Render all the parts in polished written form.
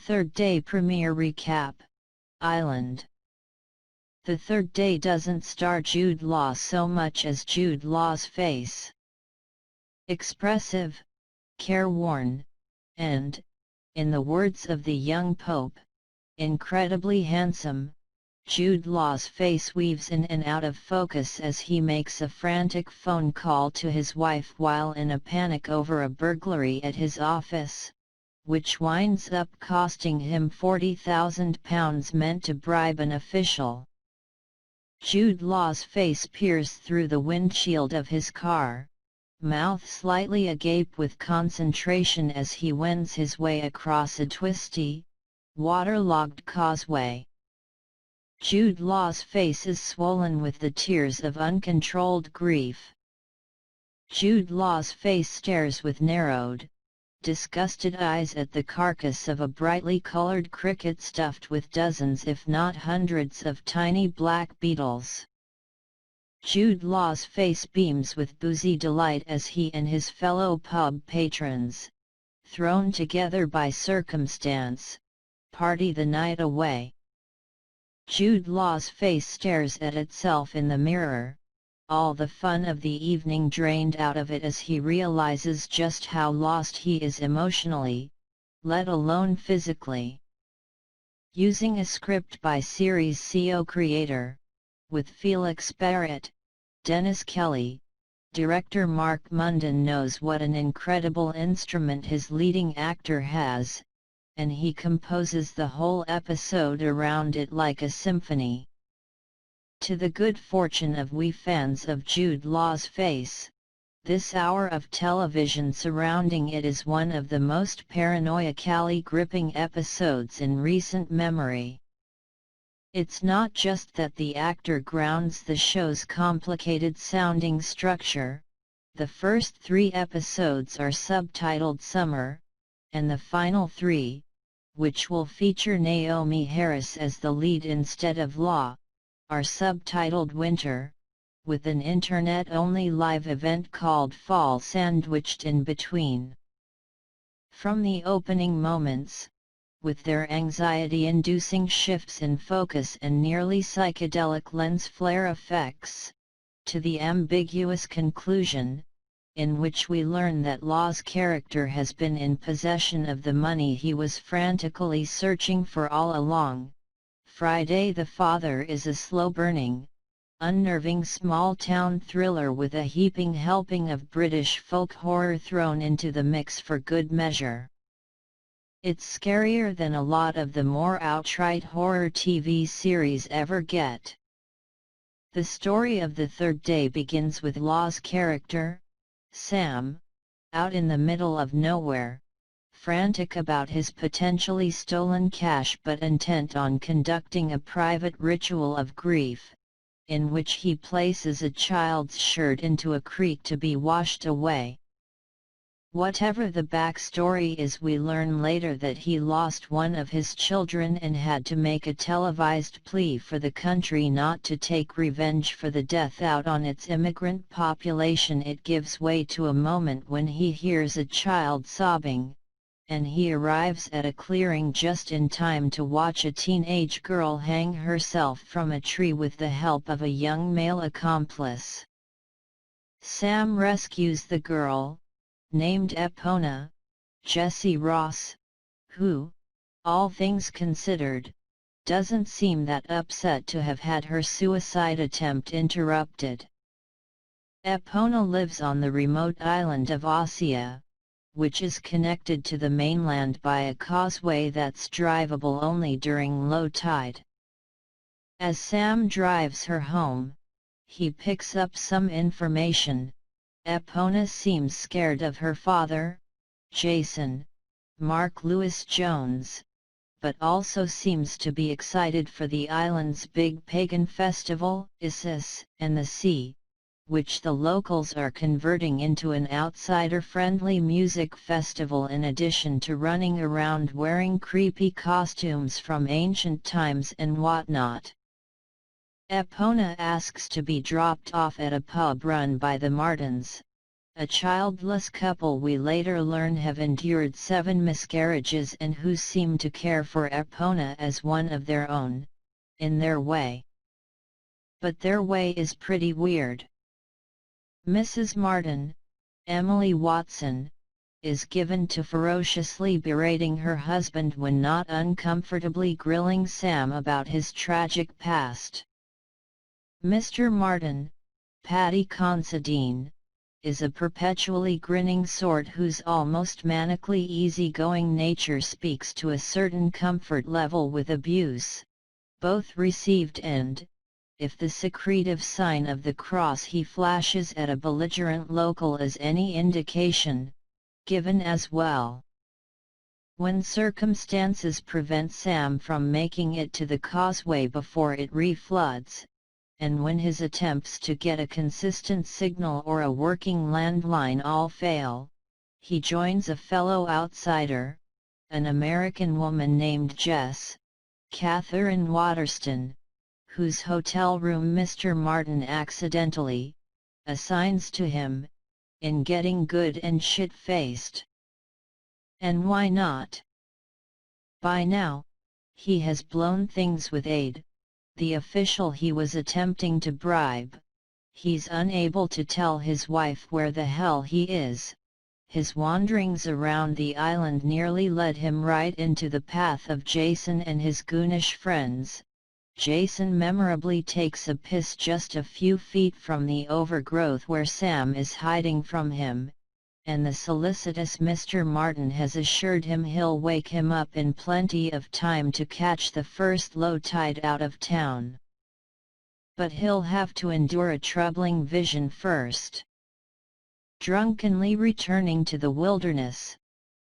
third day premiere recap, Island. The third day doesn't star Jude Law so much as Jude Law's face. Expressive, careworn, and, in the words of the young Pope, incredibly handsome, Jude Law's face weaves in and out of focus as he makes a frantic phone call to his wife while in a panic over a burglary at his office, which winds up costing him £40,000 meant to bribe an official. Jude Law's face peers through the windshield of his car, mouth slightly agape with concentration as he wends his way across a twisty, waterlogged causeway. Jude Law's face is swollen with the tears of uncontrolled grief. Jude Law's face stares with narrowed, disgusted eyes at the carcass of a brightly colored cricket stuffed with dozens if not hundreds of tiny black beetles. Jude Law's face beams with boozy delight as he and his fellow pub patrons, thrown together by circumstance, party the night away. Jude Law's face stares at itself in the mirror, all the fun of the evening drained out of it as he realizes just how lost he is emotionally, let alone physically. Using a script by series CO creator, with Felix Barrett, Dennis Kelly, director Mark Munden knows what an incredible instrument his leading actor has, and he composes the whole episode around it like a symphony. To the good fortune of we fans of Jude Law's face, this hour of television surrounding it is one of the most paranoiacally gripping episodes in recent memory. It's not just that the actor grounds the show's complicated-sounding structure. The first 3 episodes are subtitled Summer, and the final 3, which will feature Naomi Harris as the lead instead of Law, are subtitled Winter, with an internet-only live event called Fall sandwiched in between. From the opening moments, with their anxiety-inducing shifts in focus and nearly psychedelic lens flare effects, to the ambiguous conclusion, in which we learn that Law's character has been in possession of the money he was frantically searching for all along. Friday the Father is a slow-burning, unnerving small-town thriller with a heaping helping of British folk horror thrown into the mix for good measure. It's scarier than a lot of the more outright horror TV series ever get. The story of the third day begins with Law's character, Sam, out in the middle of nowhere, frantic about his potentially stolen cash but intent on conducting a private ritual of grief, in which he places a child's shirt into a creek to be washed away. Whatever the backstory is, we learn later that he lost one of his children and had to make a televised plea for the country not to take revenge for the death out on its immigrant population. It gives way to a moment when he hears a child sobbing, and he arrives at a clearing just in time to watch a teenage girl hang herself from a tree with the help of a young male accomplice. Sam rescues the girl, named Epona, Jessie Ross, who, all things considered, doesn't seem that upset to have had her suicide attempt interrupted. Epona lives on the remote island of Ossia, which is connected to the mainland by a causeway that's drivable only during low tide. As Sam drives her home, he picks up some information. Epona seems scared of her father, Jason, Mark Lewis Jones, but also seems to be excited for the island's big pagan festival, Isis, and the sea, which the locals are converting into an outsider-friendly music festival in addition to running around wearing creepy costumes from ancient times and whatnot. Epona asks to be dropped off at a pub run by the Martins, a childless couple we later learn have endured 7 miscarriages and who seem to care for Epona as one of their own, in their way. But their way is pretty weird. Mrs. Martin, Emily Watson, is given to ferociously berating her husband when not uncomfortably grilling Sam about his tragic past. Mr. Martin, Paddy Considine, is a perpetually grinning sort whose almost manically easygoing nature speaks to a certain comfort level with abuse, both received and, if the secretive sign of the cross he flashes at a belligerent local is any indication, given as well. When circumstances prevent Sam from making it to the causeway before it refloods, and when his attempts to get a consistent signal or a working landline all fail, he joins a fellow outsider, an American woman named Jess, Catherine Waterston, whose hotel room Mr. Martin accidentally assigns to him, in getting good and shit-faced. And why not? By now, he has blown things with Aid, the official he was attempting to bribe. He's unable to tell his wife where the hell he is. His wanderings around the island nearly led him right into the path of Jason and his goonish friends. Jason memorably takes a piss just a few feet from the overgrowth where Sam is hiding from him, and the solicitous Mr. Martin has assured him he'll wake him up in plenty of time to catch the first low tide out of town. But he'll have to endure a troubling vision first. Drunkenly returning to the wilderness,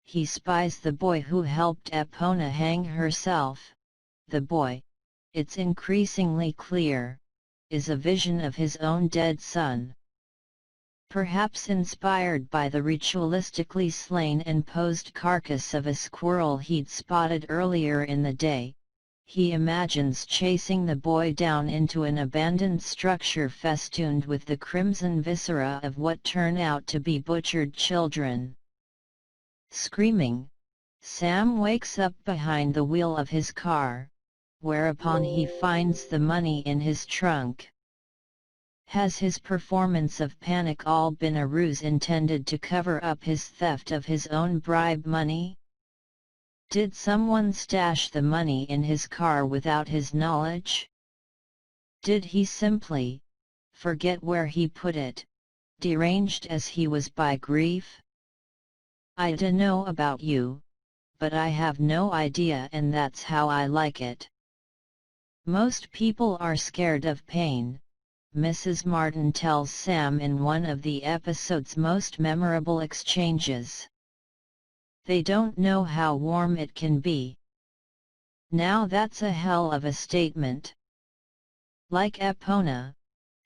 he spies the boy who helped Epona hang herself. The boy, it's increasingly clear, is a vision of his own dead son. Perhaps inspired by the ritualistically slain and posed carcass of a squirrel he'd spotted earlier in the day, he imagines chasing the boy down into an abandoned structure festooned with the crimson viscera of what turn out to be butchered children. Screaming, Sam wakes up behind the wheel of his car, whereupon he finds the money in his trunk. Has his performance of panic all been a ruse intended to cover up his theft of his own bribe money? Did someone stash the money in his car without his knowledge? Did he simply forget where he put it, deranged as he was by grief? I dunno about you, but I have no idea, and that's how I like it. Most people are scared of pain, Mrs. Martin tells Sam in one of the episode's most memorable exchanges. They don't know how warm it can be. Now that's a hell of a statement. Like Epona,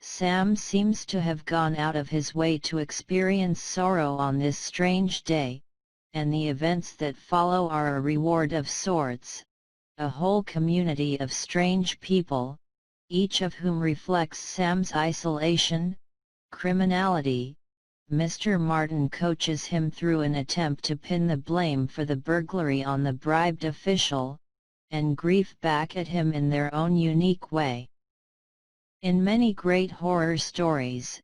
Sam seems to have gone out of his way to experience sorrow on this strange day, and the events that follow are a reward of sorts, a whole community of strange people, each of whom reflects Sam's isolation, criminality. Mr. Martin coaches him through an attempt to pin the blame for the burglary on the bribed official, and grief back at him in their own unique way. In many great horror stories,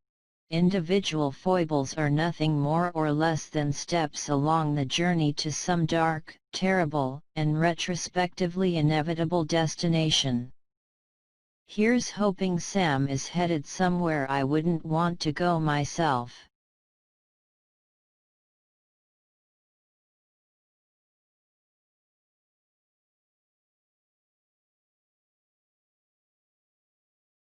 individual foibles are nothing more or less than steps along the journey to some dark, terrible, and retrospectively inevitable destination. Here's hoping Sam is headed somewhere I wouldn't want to go myself.